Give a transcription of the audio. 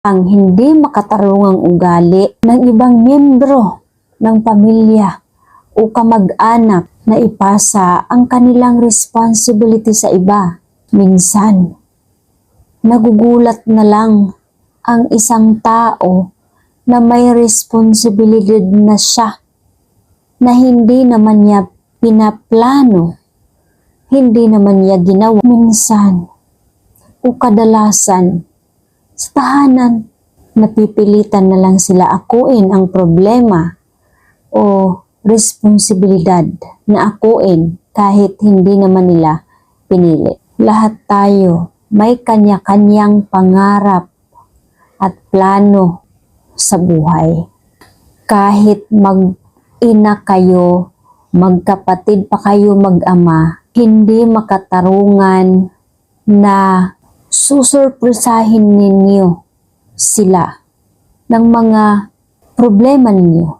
ang hindi makatarungang ugali ng ibang miyembro ng pamilya o kamag-anak na ipasa ang kanilang responsibility sa iba. Minsan, nagugulat na lang ang isang tao na may responsibilidad na siya na hindi naman niya pinaplano, hindi naman niya ginawa. Minsan o kadalasan, sa tahanan, napipilitan na lang sila akuin ang problema o responsibilidad na akuin kahit hindi naman nila pinili. Lahat tayo may kanya-kanyang pangarap at plano sa buhay. Kahit mag-ina kayo, magkapatid pa kayo mag-ama, hindi makatarungan na susurpresahin ninyo sila ng mga problema ninyo.